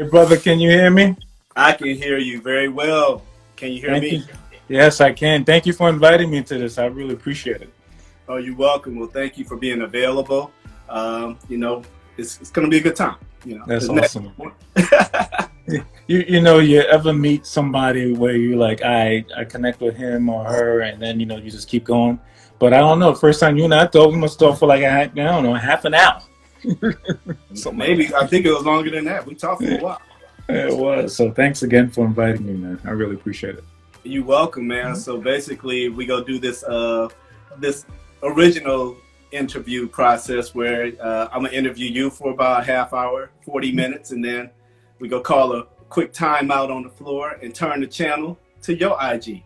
Hey, brother, can you hear me? I can hear you very well. Can you hear Thank me? you. Yes, I can. Thank you for inviting me to this. I really appreciate it. Oh, you're welcome. Well, thank you for being available. Um, you know, it's going to be a good time. That's Isn't that? awesome. You ever meet somebody where you like, I connect with him or her, and then you just keep going. But I don't know. First time you and I talked, we must talk for like I don't know, half an hour, something like Maybe I that. think it was longer than that. We talked for a while. It was. So thanks again for inviting me, man. I really appreciate it. You're welcome, man. So basically, we go do this original interview process where I'm gonna interview you for about a half hour, 40 minutes, and then we go call a quick timeout on the floor and turn the channel to your IG,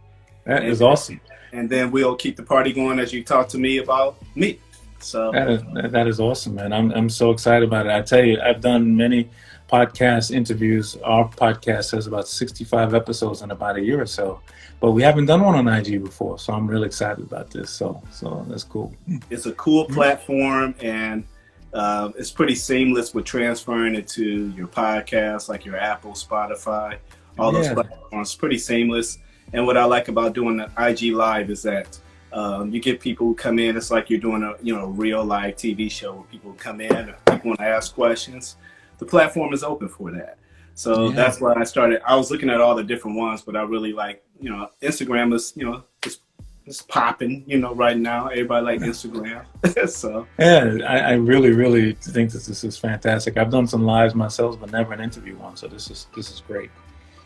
That and is awesome. and then we'll keep the party going as you talk to me about me. So That is awesome, man. I'm so excited about it. I tell you, I've done many podcast interviews. Our podcast has about 65 episodes in about a year or so, but we haven't done one on IG before. So I'm really excited about this. So that's cool. it's a cool platform, and it's pretty seamless with transferring it to your podcast, like your Apple, Spotify, all those Yeah, platforms. Pretty seamless. And what I like about doing the IG Live is that you get people who come in. It's like you're doing a real live TV show where people come in, and people want to ask questions. The platform is open for that. So yeah, that's why I started. I was looking at all the different ones, but I really like, Instagram is, it's popping, right now. Everybody like Instagram. So, yeah. I really, really think that this is fantastic. I've done some lives myself, but never an interview one. So this is great.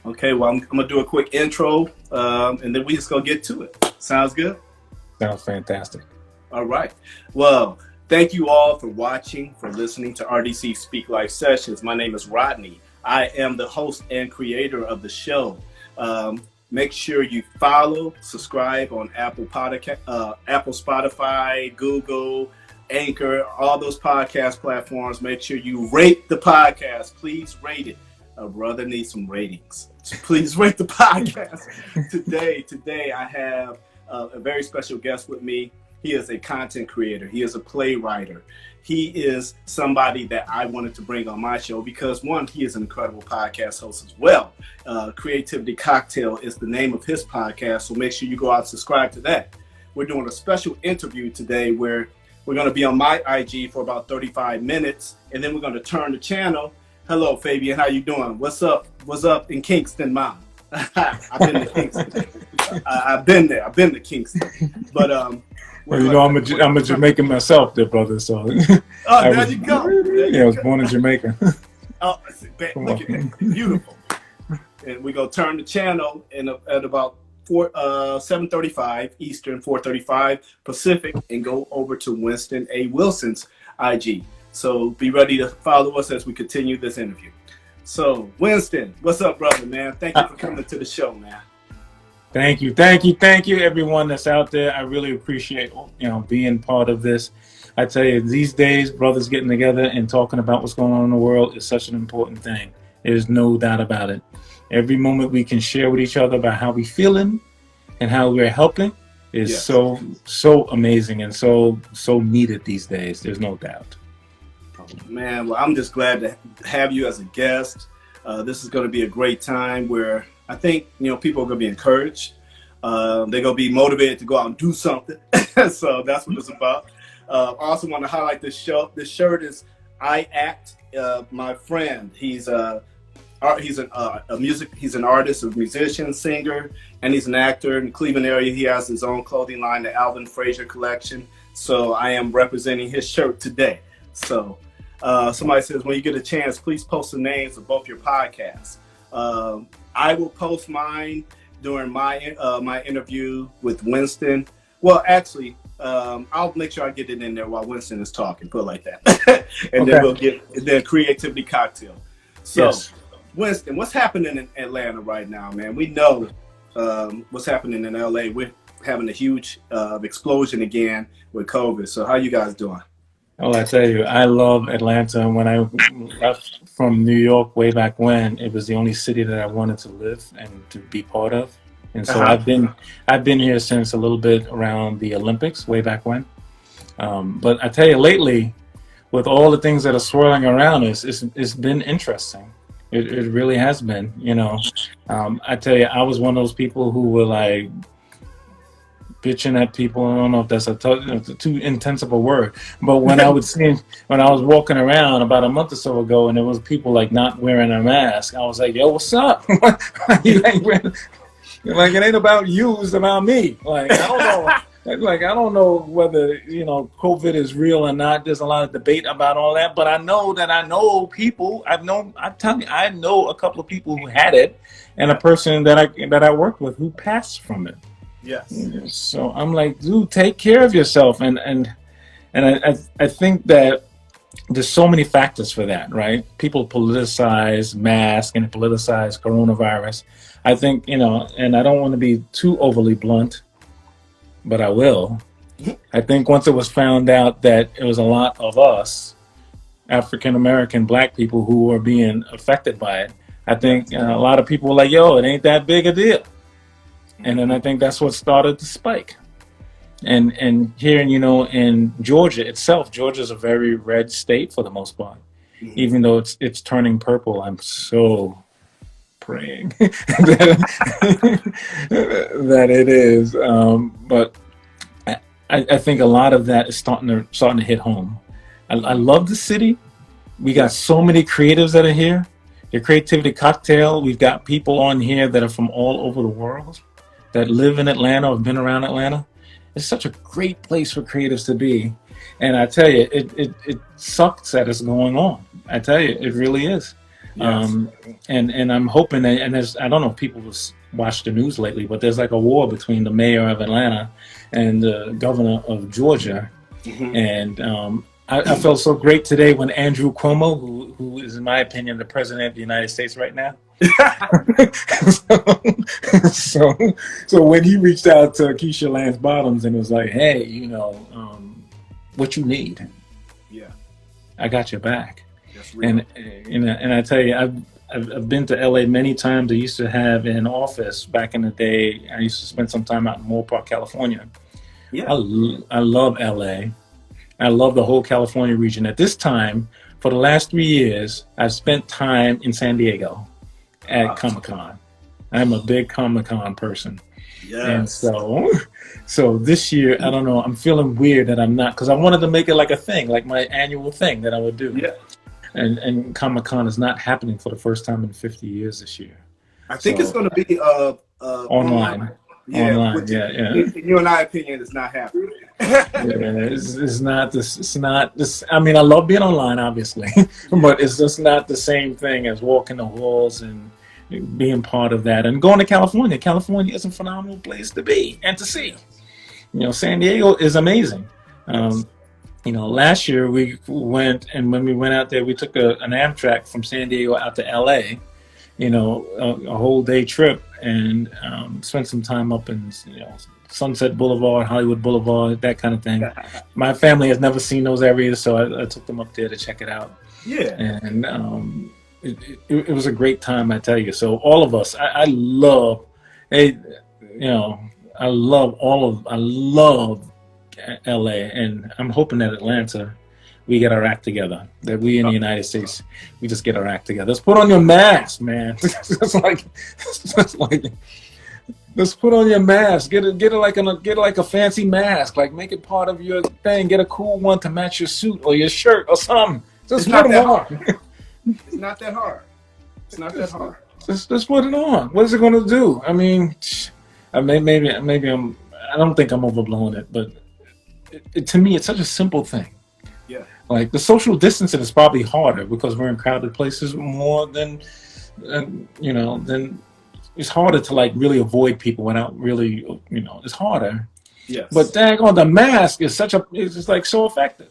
okay, well, I'm going to do a quick intro, and then we just going to get to it. Sounds good? Sounds fantastic. All right. Well, thank you all for watching, for listening to RDC Speak Life Sessions. My name is Rodney. I am the host and creator of the show. Make sure you follow, subscribe on Apple Spotify, Google, Anchor, all those podcast platforms. Make sure you rate the podcast. Please rate it. A brother needs some ratings. So please rate the podcast. Today I have a very special guest with me. He is a content creator. He is a playwright. He is somebody that I wanted to bring on my show because, one, he is an incredible podcast host as well. Creativity Cocktail is the name of his podcast, so make sure you go out and subscribe to that. We're doing a special interview today where we're going to be on my IG for about 35 minutes, and then we're going to turn the channel. Hello, Fabian. How you doing? What's up? What's up in Kingston, Mom? I've been to Kingston. I've been there. I've been to Kingston. But Well, I'm a Jamaican myself, there, brother. So oh, there you go. I was born in Jamaica. Oh, look at that. Beautiful. And we're going to turn the channel at about 7:35 Eastern, 4:35 Pacific, and go over to Winston A. Wilson's IG. So be ready to follow us as we continue this interview. So, Winston, what's up, brother, man? Thank you for coming to the show, man. Thank you, everyone that's out there. I really appreciate being part of this. I tell you, these days, brothers getting together and talking about what's going on in the world is such an important thing. There's no doubt about it. Every moment we can share with each other about how we feeling and how we're helping is Yes. so amazing and so needed these days. There's no doubt. Man, well, I'm just glad to have you as a guest. This is going to be a great time where I think, people are going to be encouraged. They're going to be motivated to go out and do something. So that's what it's about. Also want to highlight this show. This shirt is I Act. My friend, he's an artist, a musician, singer, and he's an actor in the Cleveland area. He has his own clothing line, the Alvin Fraser collection. So I am representing his shirt today. So somebody says, when you get a chance, please post the names of both your podcasts. I will post mine during my my interview with Winston. Well, actually, I'll make sure I get it in there while Winston is talking. Put it like that, and Okay. then we'll get the Creativity Cocktail. So, Yes. Winston, what's happening in Atlanta right now, man? We know what's happening in LA. We're having a huge explosion again with COVID. So, how you guys doing? Well, I tell you, I love Atlanta. When I left from New York way back when, it was the only city that I wanted to live and to be part of. And so Uh-huh. I've been here since a little bit around the Olympics way back when. But I tell you, lately, with all the things that are swirling around us, it's been interesting. It really has been, you know. I tell you, I was one of those people who were like bitching at people. I don't know if that's too intense of a word, but when I would see, when I was walking around about a month or so ago, and there was people like not wearing a mask, I was like, "Yo, what's up?" You ain't wearing- like it ain't about you, it's about me. Like I don't know. Like I don't know whether COVID is real or not. There's a lot of debate about all that, but I know people. I'm telling you, I know a couple of people who had it, and a person that I worked with who passed from it. Yes. So I'm like, dude, take care of yourself, and I think that there's so many factors for that, right? People politicize mask and politicize coronavirus. I think, and I don't want to be too overly blunt, but I will. I think once it was found out that it was a lot of us, African American Black people, who were being affected by it, I think a lot of people were like, yo, it ain't that big a deal. And then I think that's what started the spike. And here, in Georgia itself, Georgia's a very red state for the most part. Even though it's turning purple, I'm so praying that it is. But I think a lot of that is starting to hit home. I love the city. We got so many creatives that are here. The Creativity Cocktail, we've got people on here that are from all over the world that live in Atlanta or have been around Atlanta. It's such a great place for creatives to be. And I tell you, it sucks that it's going on. I tell you, it really is. Yes. And I'm hoping that, and I don't know if people watch the news lately, but there's like a war between the mayor of Atlanta and the governor of Georgia. And I felt so great today when Andrew Cuomo, who is, in my opinion, the president of the United States right now. so when he reached out to Keisha Lance Bottoms and was like, "Hey, what you need? Yeah, I got your back." that's real. And I tell you, I've been to LA many times. I used to have an office back in the day. I used to spend some time out in Moorpark, California. Yeah. I love LA. I love the whole California region. At this time, for the last 3 years, I've spent time in San Diego at Comic-Con. I'm a big Comic-Con person. Yes. And so this year, I don't know, I'm feeling weird that I'm not, because I wanted to make it like a thing, like my annual thing that I would do. Yeah. And Comic-Con is not happening for the first time in 50 years this year. I think it's going to be online. Yeah, online, yeah. In your and I opinion, it's not happening. It's not this. It's not this. I mean, I love being online, obviously, but it's just not the same thing as walking the halls and being part of that. And going to California. California is a phenomenal place to be and to see. San Diego is amazing. Last year we went, and when we went out there, we took an Amtrak from San Diego out to LA. A whole day trip, and spent some time up in Sunset Boulevard, Hollywood Boulevard, that kind of thing. My family has never seen those areas, so I took them up there to check it out. Yeah. And it was a great time, I tell you. So all of us, I love LA, and I'm hoping that Atlanta, we get our act together. That we in the United States, we just get our act together. Let's put on your mask, man. It's like, let's put on your mask. Get it like a fancy mask. Like make it part of your thing. Get a cool one to match your suit or your shirt or something. Just put them on. It's not that hard. It's not that hard. Just put it on. What is it going to do? I mean, maybe I don't think I'm overblowing it, but to me, it's such a simple thing. Yeah. Like the social distancing is probably harder because we're in crowded places more than it's harder to like really avoid people without really, it's harder. Yes. But daggone, the mask is it's just like so effective.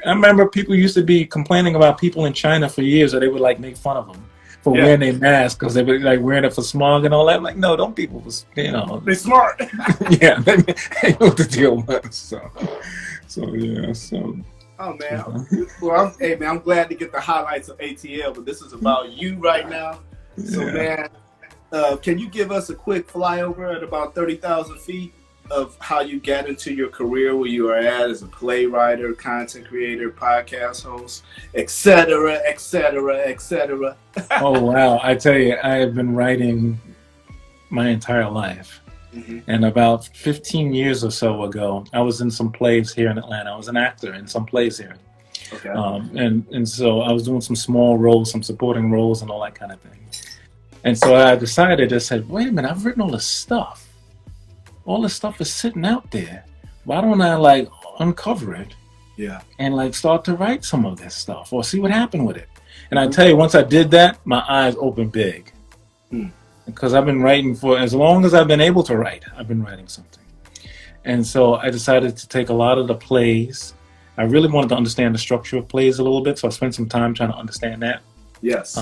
I remember people used to be complaining about people in China for years, or they would like make fun of them for wearing their mask because they were like wearing it for smog and all that. I'm like, no, don't people, they're smart. Yeah, they know what the deal was. So. Oh man, well, hey man, I'm glad to get the highlights of ATL, but this is about you right now. So man, can you give us a quick flyover at about 30,000 feet? of how you got into your career where you are at as a playwright, content creator, podcast host, etc., etc., etc.? Oh wow! I tell you, I have been writing my entire life. Mm-hmm. And about 15 years or so ago, I was in some plays here in Atlanta. I was an actor in some plays here. Okay. And so I was doing some small roles, some supporting roles, and all that kind of thing. And so I decided, I said, wait a minute, I've written all this stuff. All this stuff is sitting out there. Why don't I like uncover it? Yeah. And like start to write some of this stuff or see what happened with it. And I tell you, once I did that, my eyes opened big. Because I've been writing for as long as I've been able to write, I've been writing something. And so I decided to take a lot of the plays. I really wanted to understand the structure of plays a little bit, so I spent some time trying to understand that. Yes.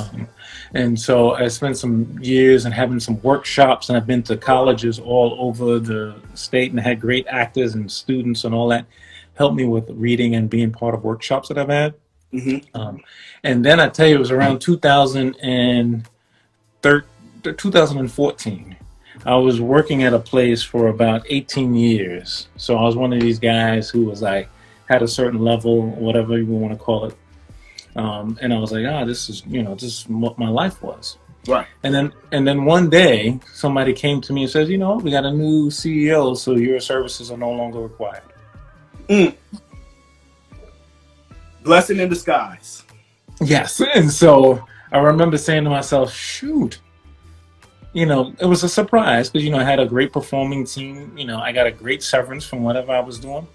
And so I spent some years and having some workshops, and I've been to colleges all over the state and had great actors and students and all that help me with reading and being part of workshops that I've had. Mm-hmm. And then I tell you, it was around 2014. I was working at a place for about 18 years. So I was one of these guys who was like, had a certain level, whatever you want to call it. And I was like, this is what my life was. Right. And then one day somebody came to me and says, we got a new CEO, so your services are no longer required. Blessing in disguise. Yes. And so I remember saying to myself, shoot, it was a surprise because, I had a great performing team. I got a great severance from whatever I was doing.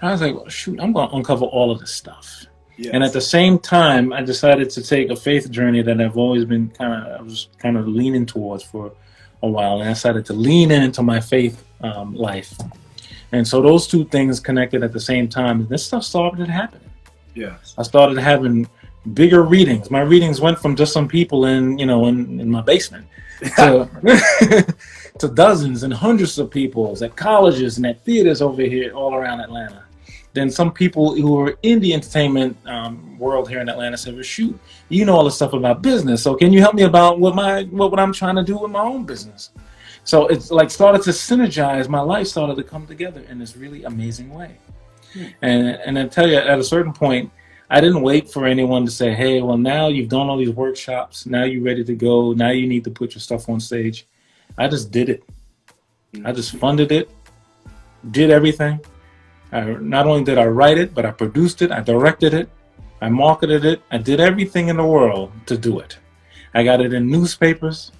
I was like, well, shoot, I'm going to uncover all of this stuff. Yes. And at the same time, I decided to take a faith journey that I've always been I was kind of leaning towards for a while. And I decided to lean into my faith life. And so those two things connected at the same time. And this stuff started happening. Yes. I started having bigger readings. My readings went from just some people in my basement to, to dozens and hundreds of people at colleges and at theaters over here all around Atlanta. Then some people who were in the entertainment world here in Atlanta said, well, shoot, you know all this stuff about business. So can you help me about what I'm trying to do with my own business? So it's like started to synergize. My life started to come together in this really amazing way. And I tell you, at a certain point, I didn't wait for anyone to say, hey, well, now you've done all these workshops. Now you're ready to go. Now you need to put your stuff on stage. I just did it. I just funded it, did everything. Not only did I write it, but I produced it. I directed it. I marketed it. I did everything in the world to do it. I got it in newspapers.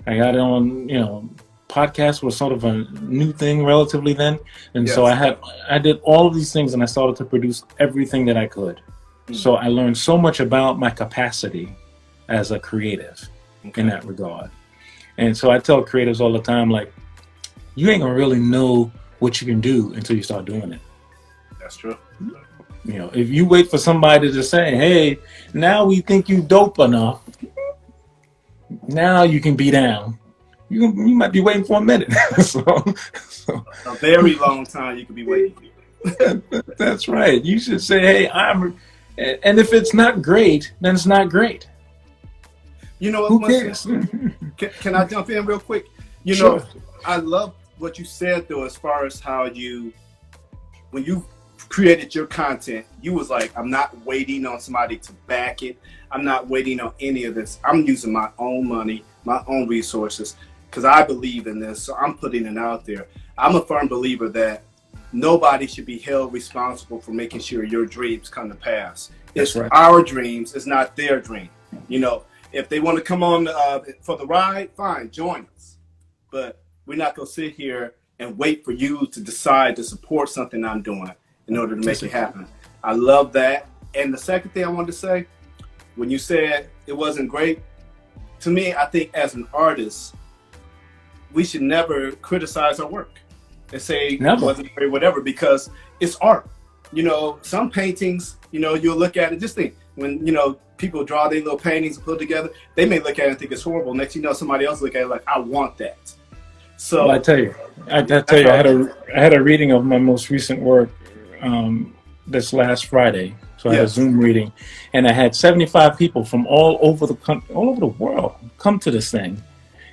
I got it on, podcasts was sort of a new thing relatively then. And yes. So I did all of these things and I started to produce everything that I could. So I learned so much about my capacity as a creative in that regard. And so I tell creatives all the time, like, you ain't gonna really know what you can do until you start doing it. That's true. If you wait for somebody to say, hey, now we think you dope enough, now you can be down. You might be waiting for a minute. so a very long time you could be waiting for. That's right. You should say, hey, and if it's not great, then it's not great. You know what? Who cares? Can I jump in real quick? Sure. I love what you said though, as far as how when you created your content, you was like, I'm not waiting on somebody to back it. I'm not waiting on any of this. I'm using my own money, my own resources, because I believe in this. So I'm putting it out there. I'm a firm believer that nobody should be held responsible for making sure your dreams come to pass. It's right. Our dreams. It's not their dream. If they want to come on for the ride, fine, join us. But we're not going to sit here and wait for you to decide to support something I'm doing in order to make it happen. I love that. And the second thing I wanted to say, when you said it wasn't great, to me, I think as an artist, we should never criticize our work and say it wasn't great, whatever, because it's art. Some paintings, you'll look at it, just think, when, people draw their little paintings and put it together, they may look at it and think it's horrible. Next somebody else look at it like, I want that. So well, I tell you, I had a reading of my most recent work this last Friday. So I had a Zoom reading, and I had 75 people from all over the world come to this thing,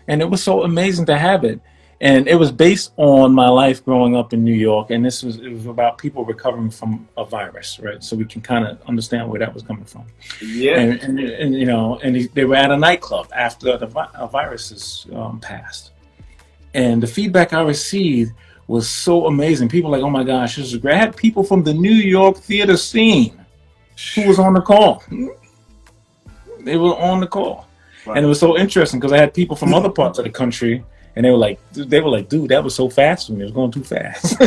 and it was so amazing to have it. And it was based on my life growing up in New York, and it was about people recovering from a virus, right? So we can kind of understand where that was coming from. Yeah. And you know, they were at a nightclub after a virus is passed, and the feedback I received was so amazing. People were like, oh my gosh, this is great. I had people from the New York theater scene who was on the call. They were on the call, right. And it was so interesting because I had people from other parts of the country. And they were like, dude, that was so fast for me. It was going too fast.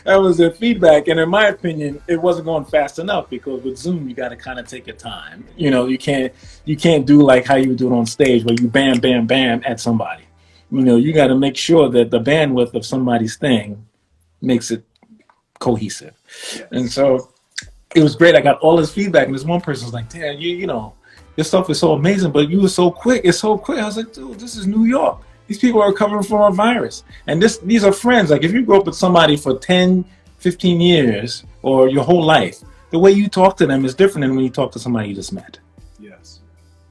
that was their feedback. And in my opinion, it wasn't going fast enough because with Zoom, you got to kind of take your time. You know, you can't do like how you do it on stage where you bam, bam, bam at somebody. You know, you got to make sure that the bandwidth of somebody's thing makes it cohesive. Yes. And so it was great. I got all this feedback, and this one person was like, "Damn, you know. Your stuff is so amazing, but you were so quick. It's so quick." I was like, dude, this is New York. These people are recovering from a virus. And these are friends. Like if you grew up with somebody for 10, 15 years or your whole life, the way you talk to them is different than when you talk to somebody you just met. Yes.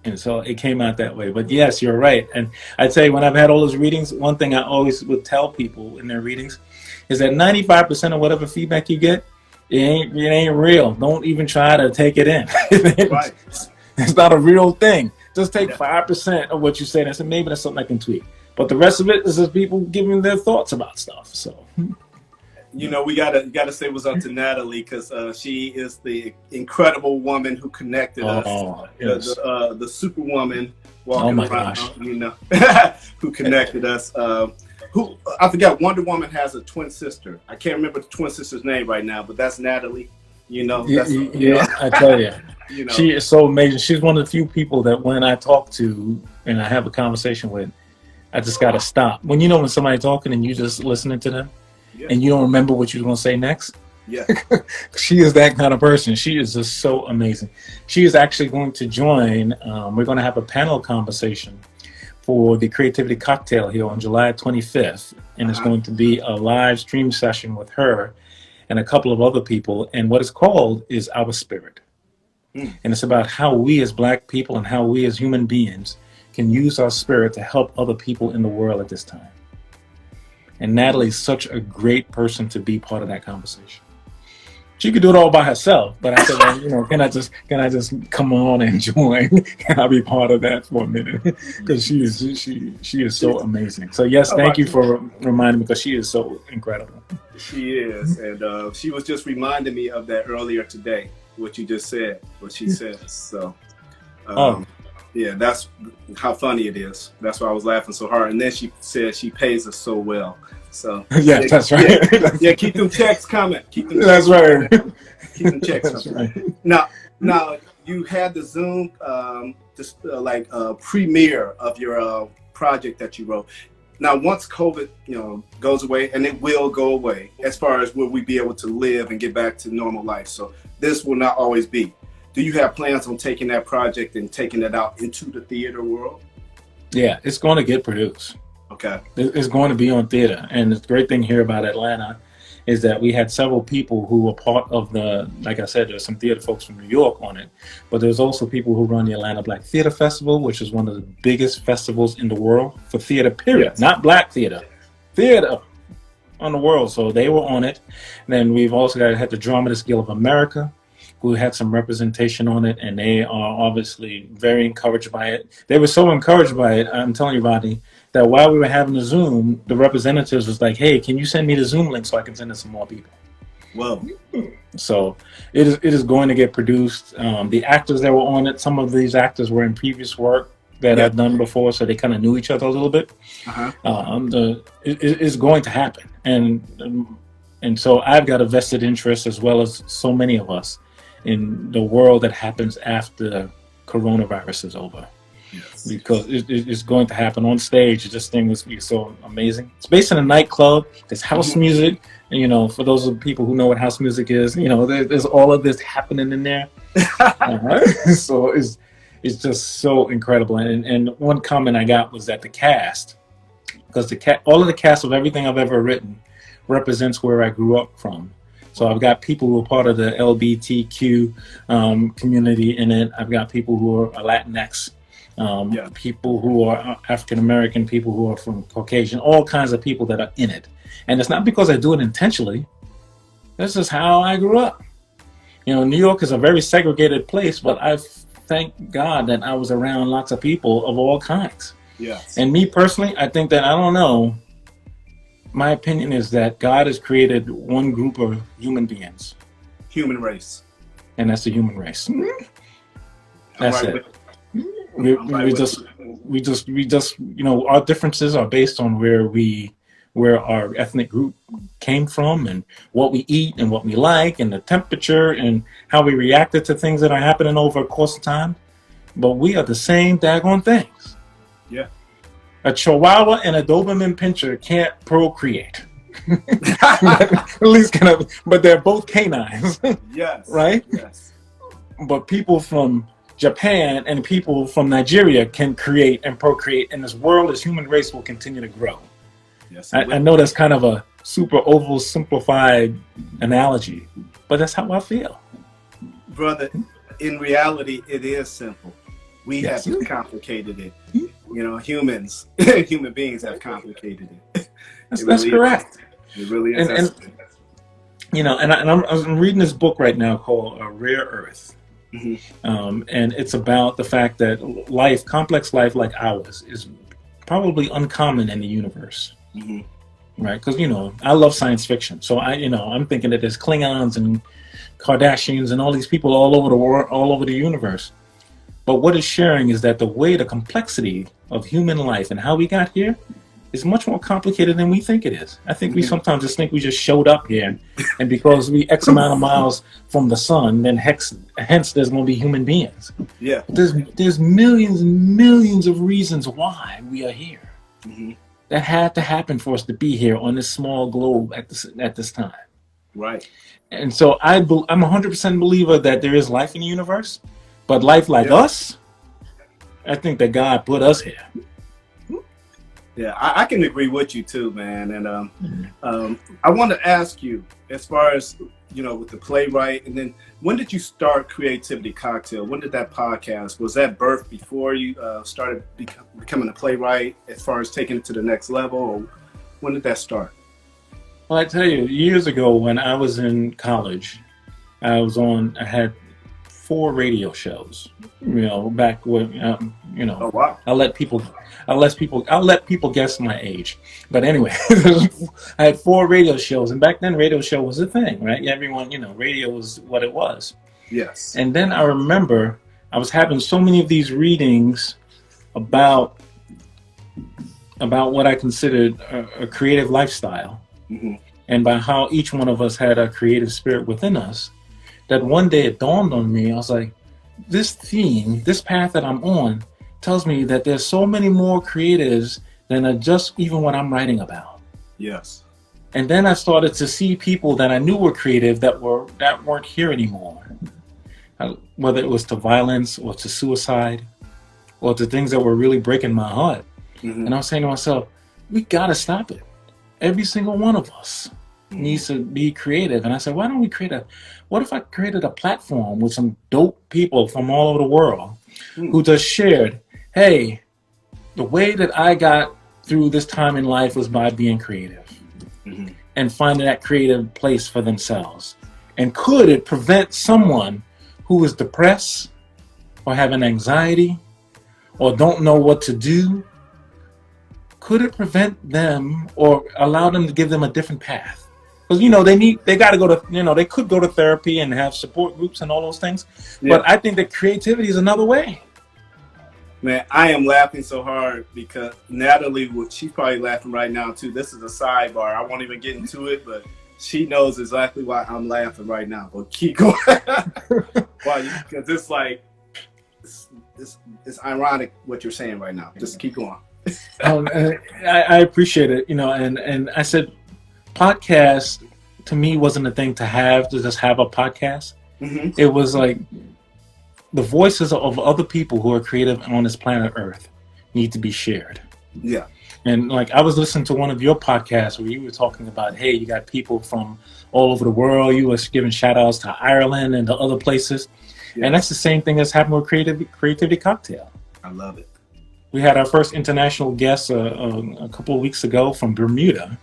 And so it came out that way. But yes, you're right. And I'd say when I've had all those readings, one thing I always would tell people in their readings is that 95% of whatever feedback you get, it ain't real. Don't even try to take it in. Right. It's not a real thing. Just take 5% of what you say and say, maybe that's something I can tweak. But the rest of it is just people giving their thoughts about stuff. So, you know, we gotta say what's up to Natalie because she is the incredible woman who connected us. Yes. The superwoman walking around, gosh. You know, who connected us. Who I forgot. Wonder Woman has a twin sister. I can't remember the twin sister's name right now, but that's Natalie. You know, I tell you. You know. She is so amazing. She's one of the few people that when I talk to and I have a conversation with, I just got to stop. When you know when somebody's talking and you just listening to them and you don't remember what you're going to say next. Yeah. She is that kind of person. She is just so amazing. She is actually going to join. We're going to have a panel conversation for the Creativity Cocktail here on July 25th. And it's going to be a live stream session with her and a couple of other people. And what it's called is Our Spirit. And it's about how we as Black people and how we as human beings can use our spirit to help other people in the world at this time. And Natalie's such a great person to be part of that conversation. She could do it all by herself, but I said, well, you know, can I just come on and join? Can I be part of that for a minute? Because she is so amazing. So yes, thank you for reminding me because she is so incredible. She is, and she was just reminding me of that earlier today. What you just said, what she says. So, yeah, that's how funny it is. That's why I was laughing so hard. And then she said she pays us so well. So yeah, that's right. Yeah, keep them checks coming. Keep them. That's right. Keep them checks coming. Right. Now you had the Zoom premiere of your project that you wrote. Now, once COVID, goes away, and it will go away, as far as will we be able to live and get back to normal life. So this will not always be. Do you have plans on taking that project and taking it out into the theater world? Yeah, it's going to get produced. Okay. It's going to be on theater. And the great thing here about Atlanta is that we had several people who were part of like I said, there's some theater folks from New York on it, but there's also people who run the Atlanta Black Theater Festival, which is one of the biggest festivals in the world for theater, period. Yes. Not Black theater on the world. So they were on it. And then we've also had the Dramatists Guild of America, who had some representation on it, and they are obviously very encouraged by it. They were so encouraged by it, I'm telling you, Rodney, that while we were having the Zoom, the representatives was like, hey, can you send me the Zoom link so I can send it to some more people? Well, so it is going to get produced. The actors that were on it, some of these actors were in previous work that I've done before, so they kind of knew each other a little bit. It's going to happen. And so I've got a vested interest, as well as so many of us, in the world that happens after coronavirus is over. Yes. Because it's going to happen on stage. This thing was so amazing. It's based in a nightclub. There's house music. And, for those of people who know what house music is, there's all of this happening in there. So it's just so incredible. And one comment I got was that the cast, because all of the cast of everything I've ever written represents where I grew up from. So I've got people who are part of the LGBTQ community in it. I've got people who are Latinx. Yeah. people who are African American, people who are from Caucasian, all kinds of people that are in it. And it's not because I do it intentionally. This is how I grew up. You know, New York is a very segregated place, but I thank God that I was around lots of people of all kinds. Yes. And me personally, I think that, I don't know, my opinion is that God has created one group of human beings, Human race. and that's the human race. I'm That's right it. with, We, I'm right we with just you. we just you know, our differences are based on where our ethnic group came from, and what we eat and what we like, and the temperature, and how we reacted to things that are happening over a course of time. But we are the same daggone things. Yeah. A Chihuahua and a Doberman Pinscher can't procreate. At least but they're both canines. Yes. Right? Yes. But people from Japan and people from Nigeria can create and procreate, and this world, this human race, will continue to grow. Yes. I know that's kind of a super simplified analogy, but that's how I feel. Brother, in reality, it is simple. We Yes. have complicated it. You know, human beings have complicated it. That's correct. It really is. And you know, I'm reading this book right now called Rare Earth. And it's about the fact that complex life like ours, is probably uncommon in the universe. Right? Because, you know, I love science fiction. So I'm thinking that there's Klingons and Kardashians and all these people all over the world, all over the universe. But what it's sharing is that the complexity of human life and how we got here is much more complicated than we think it is. I think we sometimes just think we just showed up here, and because we X amount of miles from the sun, then hence there's going to be human beings. Yeah. There's millions and millions of reasons why we are here. That had to happen for us to be here on this small globe at this time. Right. And so I'm 100% believer that there is life in the universe, but life like us, I think that God put us here. Yeah, I can agree with you too, man. And I want to ask you, as far as, you know, with the Playwright, and then when did you start Creativity Cocktail? When did that podcast, was that birthed before you started becoming a playwright, as far as taking it to the next level, or when did that start? Well, I tell you, years ago when I was in college, I had 4 radio shows. You know, back when you know. Oh wow! I'll let people guess my age. But anyway, I had 4 radio shows, and back then radio show was a thing, right? Everyone, you know, radio was what it was. Yes. And then I remember I was having so many of these readings about what I considered a creative lifestyle, and by how each one of us had a creative spirit within us, that one day it dawned on me. I was like, this path that I'm on, tells me that there's so many more creatives than are just even what I'm writing about. Yes. And then I started to see people that I knew were creative that weren't here anymore. Whether it was to violence or to suicide or to things that were really breaking my heart. And I was saying to myself, we gotta stop it. Every single one of us needs to be creative. And I said, why don't we what if I created a platform with some dope people from all over the world who just shared, hey, the way that I got through this time in life was by being creative and finding that creative place for themselves. And could it prevent someone who is depressed or having anxiety or don't know what to do? Could it prevent them or allow them to give them a different path? Because, you know, they got to go to, you know, they could go to therapy and have support groups and all those things. But I think that creativity is another way. Man, I am laughing so hard because Natalie, she's probably laughing right now too. This is a sidebar. I won't even get into it, but she knows exactly why I'm laughing right now. But keep going. Because it's like, it's ironic what you're saying right now. Just keep going. I appreciate it, you know, and I said, podcast to me wasn't a thing to just have a podcast. It was like the voices of other people who are creative on this planet Earth need to be shared. Yeah. And like I was listening to one of your podcasts where you were talking about, hey, you got people from all over the world. You was giving shout outs to Ireland and to other places. Yeah. And that's the same thing that's happened with Creativity Cocktail. I love it. We had our first international guest a couple of weeks ago from Bermuda.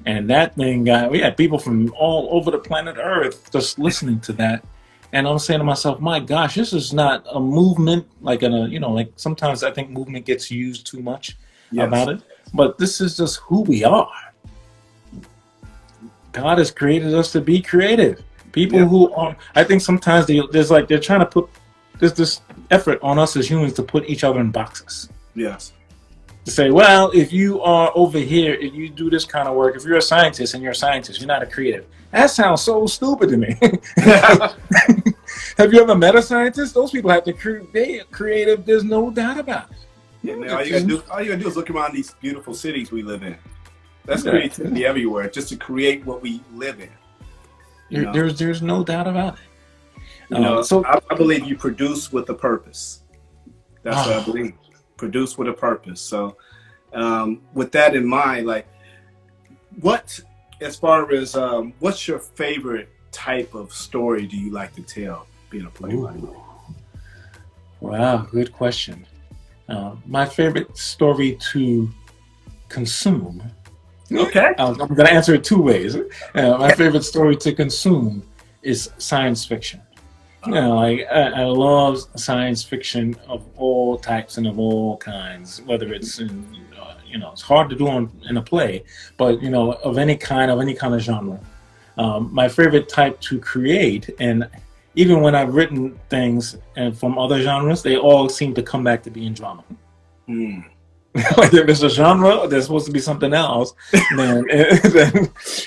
And that thing we had people from all over the planet Earth just listening to that. And I'm saying to myself, my gosh, this is not a movement like like sometimes I think movement gets used too much Yes. about it. But this is just who we are. God has created us to be creative. People Yeah. who are, I think sometimes they're trying to put this effort on us as humans to put each other in boxes. Yes. To say, well, if you are over here, if you do this kind of work, if you're a scientist and you're a scientist, you're not a creative. That sounds so stupid to me. Have you ever met a scientist? Those people have to they are creative. There's no doubt about it. Yeah, man, all you gotta do is look around these beautiful cities we live in. That's creativity everywhere, just to create what we live in. There's no doubt about it. So I believe you produce with a purpose. That's what I believe. Produce with a purpose. So with that in mind, like as far as what's your favorite type of story do you like to tell being a playwright? Ooh. Wow, good question. My favorite story to consume. Okay. I'm going to answer it two ways. My favorite story to consume is science fiction. I love science fiction of all types and of all kinds, whether it's in, it's hard to do in a play, but, of any kind of genre. My favorite type to create, and even when I've written things and from other genres, they all seem to come back to being drama. Like if it's a genre, there's supposed to be something else. Then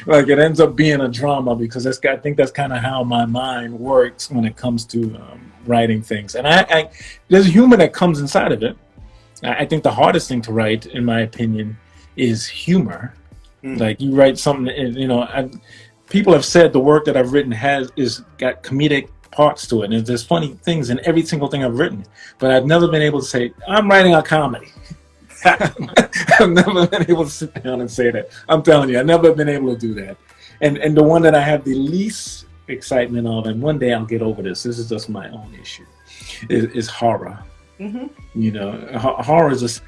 like it ends up being a drama because I think that's kind of how my mind works when it comes to writing things. And I there's humor that comes inside of it. I think the hardest thing to write, in my opinion, is humor. Like you write something, people have said the work that I've written is got comedic parts to it, and there's funny things in every single thing I've written. But I've never been able to say I'm writing a comedy. I've never been able to sit down and say that. I'm telling you, I've never been able to do that. And the one that I have the least excitement of, and one day I'll get over this. This is just my own issue. Is horror. Horror is just.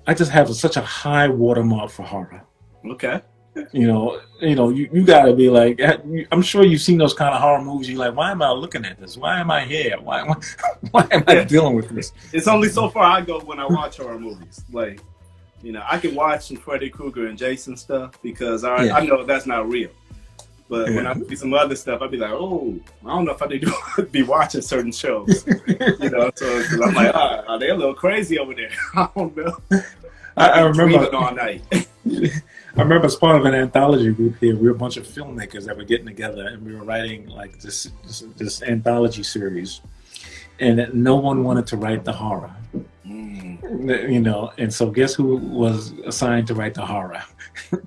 I just have such a high watermark for horror. Okay. You gotta be like, I'm sure you've seen those kind of horror movies. You're like, why am I looking at this? Why am I here? Why am I dealing with this? It's only so far I go when I watch horror movies. Like, I can watch some Freddy Krueger and Jason stuff because I know that's not real. But when I see some other stuff, I'd be like, oh, I don't know if I need to be watching certain shows. So I'm like, are they a little crazy over there? I don't know. I remember all night. I remember as part of an anthology group here, we were a bunch of filmmakers that were getting together and we were writing like this anthology series, and no one wanted to write the horror. And so guess who was assigned to write the horror?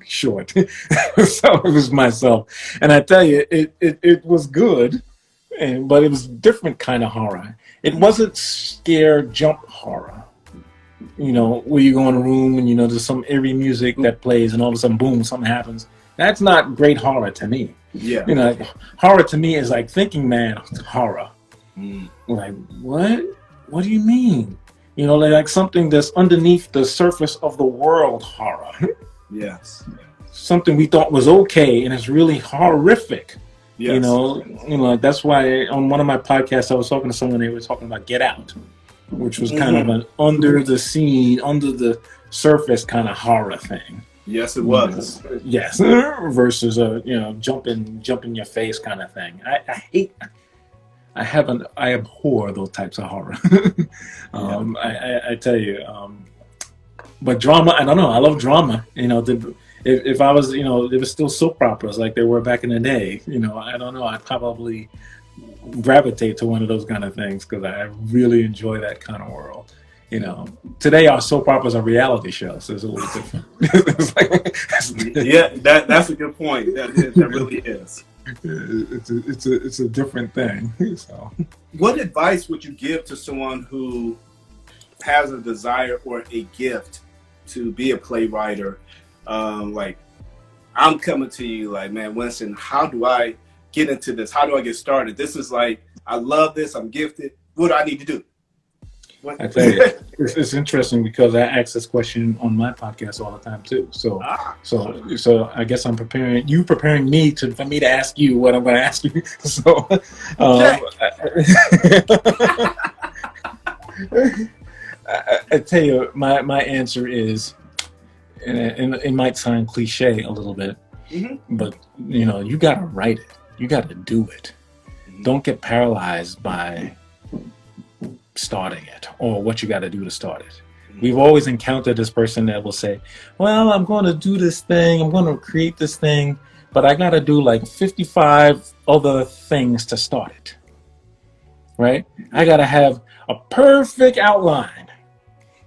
Short. So it was myself, and I tell you, it was good, but it was different kind of horror. It wasn't scare jump horror. Where you go in a room and there's some eerie music that plays and all of a sudden boom, something happens. That's not great horror to me. Yeah. Horror to me is like thinking man horror. Like what? What do you mean? Like something that's underneath the surface of the world horror. Yes. Something we thought was okay and it's really horrific. Yes. That's why on one of my podcasts I was talking to someone, they were talking about Get Out, which was kind of an under the scene, under the surface kind of horror thing. Yes, it was. Yes, versus a jump in your face kind of thing. I abhor those types of horror. I tell you, but drama. I don't know. I love drama. If I was, there was still soap operas like they were back in the day. I don't know. I'd probably gravitate to one of those kind of things because I really enjoy that kind of world. Today our soap operas are reality shows, so it's a little different. That's a good point. That really is. It's a different thing. So, what advice would you give to someone who has a desire or a gift to be a playwright? Like, I'm coming to you, like, man, Winston, how do I get into this? How do I get started? This is like, I love this. I'm gifted. What do I need to do? What? I tell you, it's interesting because I ask this question on my podcast all the time too. So, Ah, I guess I'm preparing me for me to ask you what I'm going to ask you. So, check. I tell you, my answer is, and it might sound cliche a little bit, but you got to write it. You got to do it. Don't get paralyzed by starting it or what you got to do to start it. We've always encountered this person that will say, well, I'm going to do this thing, I'm going to create this thing, but I got to do like 55 other things to start it, right? I got to have a perfect outline,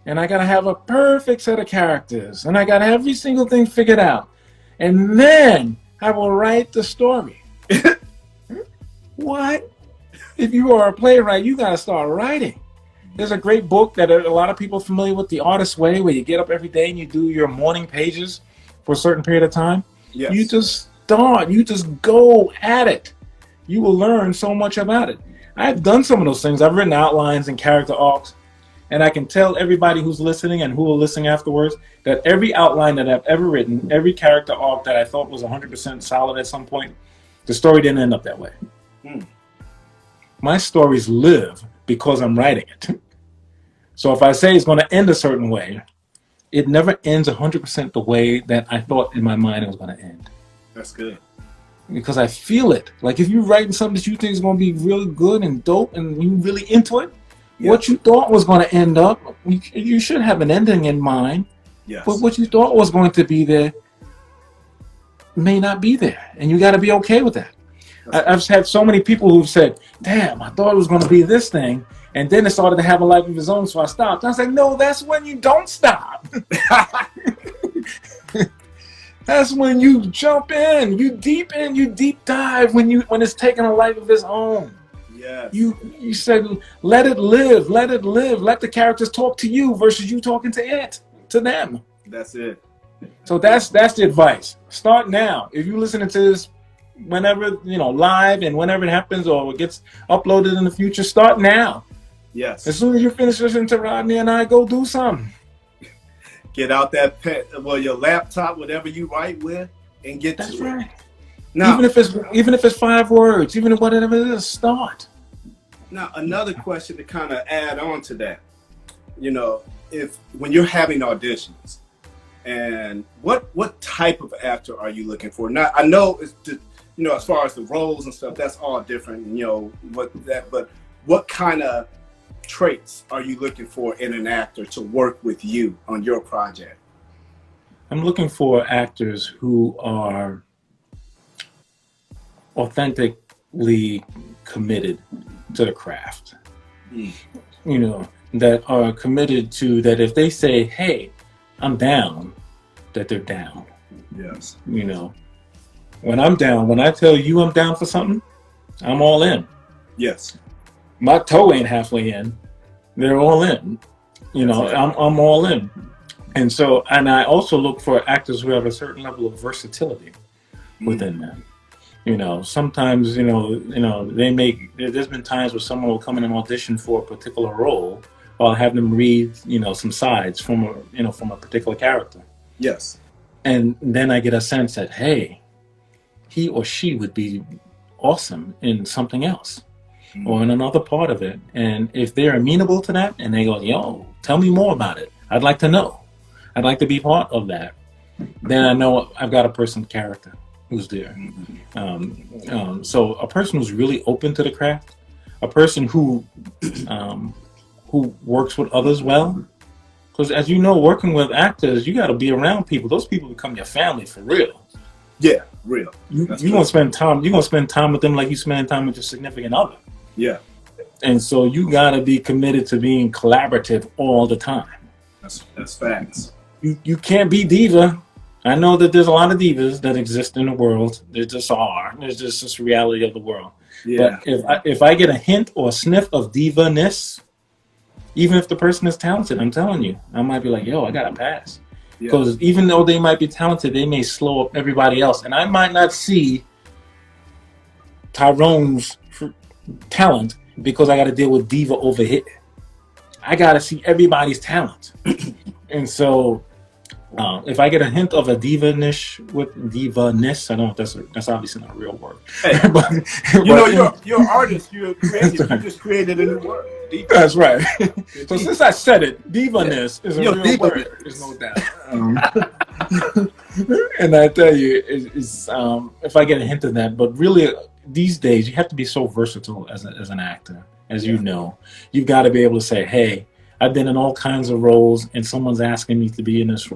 and I got to have a perfect set of characters, and I got to have every single thing figured out, and then I will write the story. What? If you are a playwright, you got to start writing. There's a great book that a lot of people are familiar with, The Artist's Way, where you get up every day and you do your morning pages for a certain period of time. Yes. You just start. You just go at it. You will learn so much about it. I've done some of those things. I've written outlines and character arcs, and I can tell everybody who's listening and who will listen afterwards that every outline that I've ever written, every character arc that I thought was 100% solid at some point, the story didn't end up that way. My stories live because I'm writing it. So if I say it's going to end a certain way, it never ends 100% the way that I thought in my mind it was going to end. That's good. Because I feel it. Like if you're writing something that you think is going to be really good and dope and you're really into it, what you thought was going to end up, you should have an ending in mind. Yes. But what you thought was going to be there may not be there. And you got to be okay with that. I've had so many people who've said, damn, I thought it was going to be this thing. And then it started to have a life of its own, so I stopped. I was like, no, that's when you don't stop. That's when you jump in, you deep dive when it's taking a life of its own. Yes. You said, let it live, let the characters talk to you versus you talking to them. That's it. So that's the advice. Start now. If you're listening to this whenever, live and whenever it happens or it gets uploaded in the future, start now. Yes. As soon as you finish listening to Rodney and I, go do something. Get out that your laptop, whatever you write with, and get That's to right. it. Now, even if it's 5 words, even whatever it is, start. Now, another question to kind of add on to that, if when you're having auditions, and what type of actor are you looking for? Now, I know it's as far as the roles and stuff, that's all different. But what kind of traits are you looking for in an actor to work with you on your project? I'm looking for actors who are authentically committed to the craft. That are committed to that if they say, hey, I'm down, that they're down. Yes. When I'm down, when I tell you I'm down for something, I'm all in. Yes. My toe ain't halfway in. They're all in. I'm all in. And I also look for actors who have a certain level of versatility within them. Sometimes, there's been times where someone will come in and audition for a particular role, or I'll have them read, some sides from a particular character. Yes. And then I get a sense that, hey, he or she would be awesome in something else or in another part of it. And if they're amenable to that and they go, yo, tell me more about it. I'd like to know. I'd like to be part of that. Then I know I've got a person character who's there. So a person who's really open to the craft, a person who works with others well. Because as you know, working with actors, you got to be around people. Those people become your family for real. Yeah, real. You're gonna spend time with them like you spend time with your significant other. Yeah. And so you gotta be committed to being collaborative all the time. That's facts. You can't be diva. I know that there's a lot of divas that exist in the world. There just are. There's just this reality of the world. Yeah. But if I get a hint or a sniff of diva-ness, even if the person is talented, I'm telling you, I might be like, yo, I gotta pass. Because even though they might be talented, they may slow up everybody else. And I might not see Tyrone's talent because I got to deal with diva over here. I got to see everybody's talent. And so if I get a hint of a divaness, I don't know if that's obviously not a real word. Hey, but, you're an artist. You're creative. You just created a new word. That's right. So since I said it, divaness is a real diva word. There's no doubt. And I tell you, if I get a hint of that, but really these days you have to be so versatile as an actor, as you know. You've got to be able to say, hey, I've been in all kinds of roles, and someone's asking me to be in this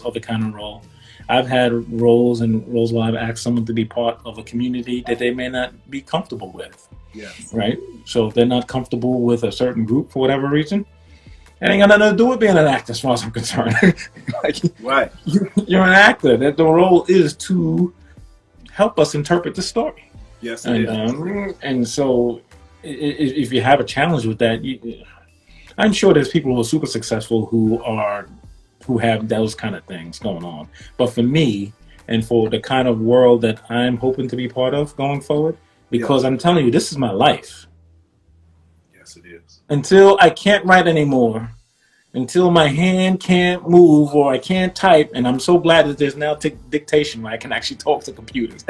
other kind of role. I've had roles where I've asked someone to be part of a community that they may not be comfortable with. Yes. Right? So if they're not comfortable with a certain group for whatever reason, it ain't got nothing to do with being an actor as far as I'm concerned. Right. You're an actor. That the role is to help us interpret the story. Yes, it is. And so if you have a challenge with that, I'm sure there's people who are super successful who have those kind of things going on. But for me, and for the kind of world that I'm hoping to be part of going forward, because I'm telling you, this is my life. Yes, it is. Until I can't write anymore, until my hand can't move or I can't type, and I'm so glad that there's now dictation where I can actually talk to computers.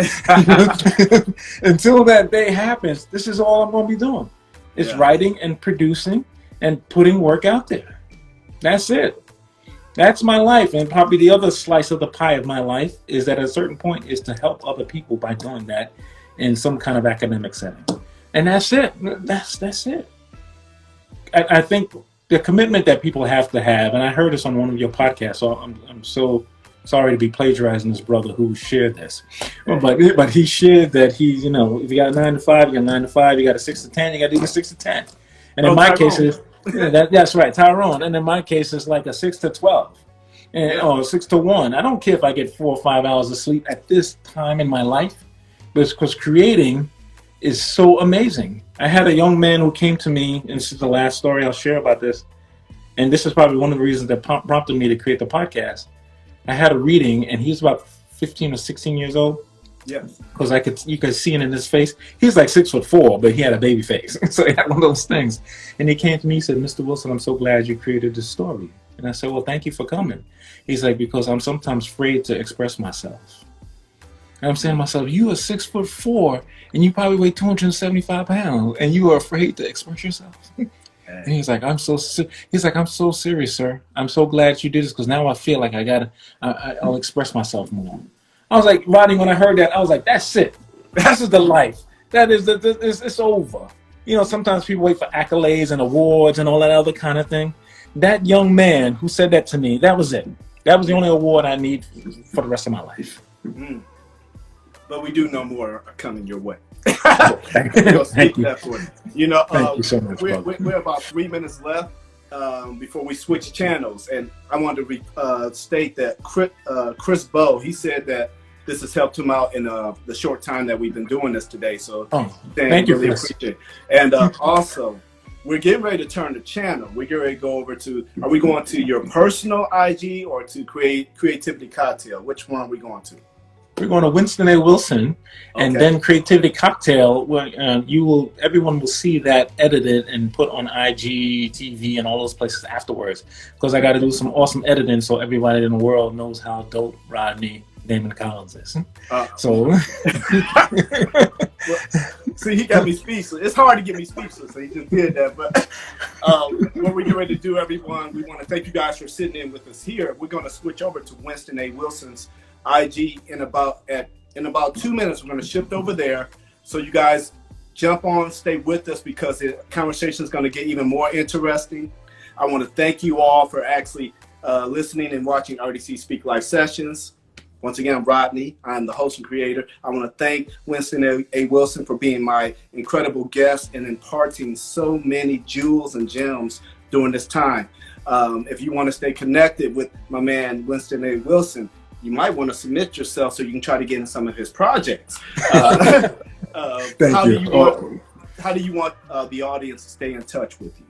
Until that day happens, this is all I'm going to be doing. It's writing and producing and putting work out there. That's it. That's my life. And probably the other slice of the pie of my life is that at a certain point is to help other people by doing that in some kind of academic setting. And that's it. That's it. I think the commitment that people have to have, and I heard this on one of your podcasts, so I'm so sorry to be plagiarizing this brother who shared this. But he shared that if you got a 9 to 5, you got a 9 to 5, you got a 6 to 10, you got to do the 6 to 10. And in my case, that's right, Tyrone. And in my case, it's like a 6 to 12. Or 6 to 1. I don't care if I get 4 or 5 hours of sleep at this time in my life, because creating is so amazing. I had a young man who came to me, and this is the last story I'll share about this, and this is probably one of the reasons that prompted me to create the podcast. I had a reading, and he's about 15 or 16 years old. Yes. Because you could see it in his face. He's like 6'4", but he had a baby face. So he had one of those things. And he came to me and said, Mr. Wilson, I'm so glad you created this story. And I said, well, thank you for coming. He's like, because I'm sometimes afraid to express myself. And I'm saying to myself, you are 6'4", and you probably weigh 275 pounds, and you are afraid to express yourself. And he's like, I'm so serious, sir. I'm so glad you did this, because now I feel like I'll express myself more. I was like, Rodney, when I heard that, I was like, that's it. This is the life. It's over. Sometimes people wait for accolades and awards and all that other kind of thing. That young man who said that to me, that was it. That was the only award I need for the rest of my life. Mm-hmm. But we do know more are coming your way. Thank you. Thank you so much, we're about 3 minutes left before we switch channels. And I wanted to state that Chris Bow, he said that this has helped him out in the short time that we've been doing this today. So thank you. Really appreciate it. And also, we're getting ready to turn the channel. We're getting ready to go over to, are we going to your personal IG or to Creativity Cocktail? Which one are we going to? We're going to Winston A. Wilson, and then Creativity Cocktail. Where everyone will see that edited and put on IG, TV, and all those places afterwards. Because I got to do some awesome editing so everybody in the world knows how dope Rodney Damon Collins is. Well, see, he got me speechless. It's hard to get me speechless, so he just did that. But what we're getting ready to do, everyone, we want to thank you guys for sitting in with us here. We're going to switch over to Winston A. Wilson's IG in about 2 minutes. We're going to shift over there, so you guys jump on, stay with us, because the conversation is going to get even more interesting. I want to thank you all for actually listening and watching RDC Speak Live Sessions. Once again, I'm Rodney. I'm the host and creator. I want to thank Winston A. Wilson for being my incredible guest and imparting so many jewels and gems during this time. If you want to stay connected with my man Winston A. Wilson, you might want to submit yourself so you can try to get in some of his projects. How do you want the audience to stay in touch with you?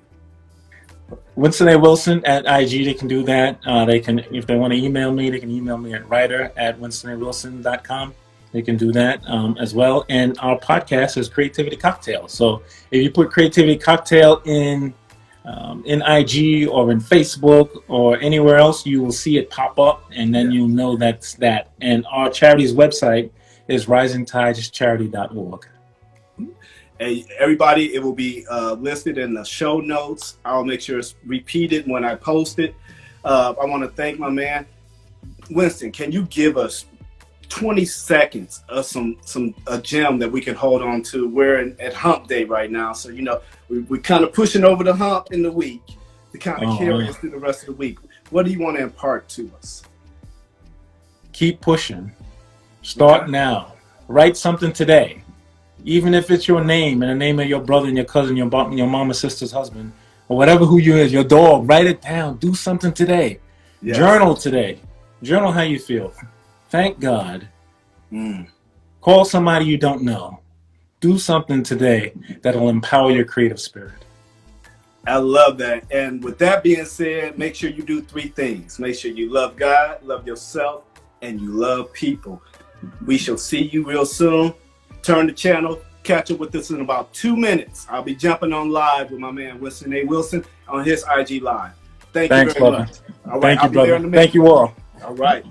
Winston A. Wilson at IG, they can do that. They can, if they want to email me, they can email me at writer@winstonawilson.com. They can do that as well. And our podcast is Creativity Cocktail. So if you put Creativity Cocktail in in IG or in Facebook or anywhere else, you will see it pop up, and then you'll know that's that. And our charity's website is risingtidescharity.org. Hey, everybody, it will be listed in the show notes. I'll make sure it's repeated when I post it. I want to thank my man, Winston. Can you give us 20 seconds of a gem that we can hold on to? We're at hump day right now, so we're kind of pushing over the hump in the week to kind of carry us through the rest of the week. What do you want to impart to us? Keep pushing. Start now. Write something today, even if it's your name and the name of your brother and your cousin, your mama, sister's husband, or whatever who you is, your dog. Write it down. Do something today. Yes. Journal today. Journal how you feel. Thank God. Call somebody you don't know. Do something today that will empower your creative spirit. I love that. And with that being said, make sure you do 3 things. Make sure you love God, love yourself, and you love people. We shall see you real soon. Turn the channel. Catch up with us in about 2 minutes. I'll be jumping on live with my man, Winston A. Wilson, on his IG Live. Thank you very much. All right, thank you, brother. Thank you all. All right.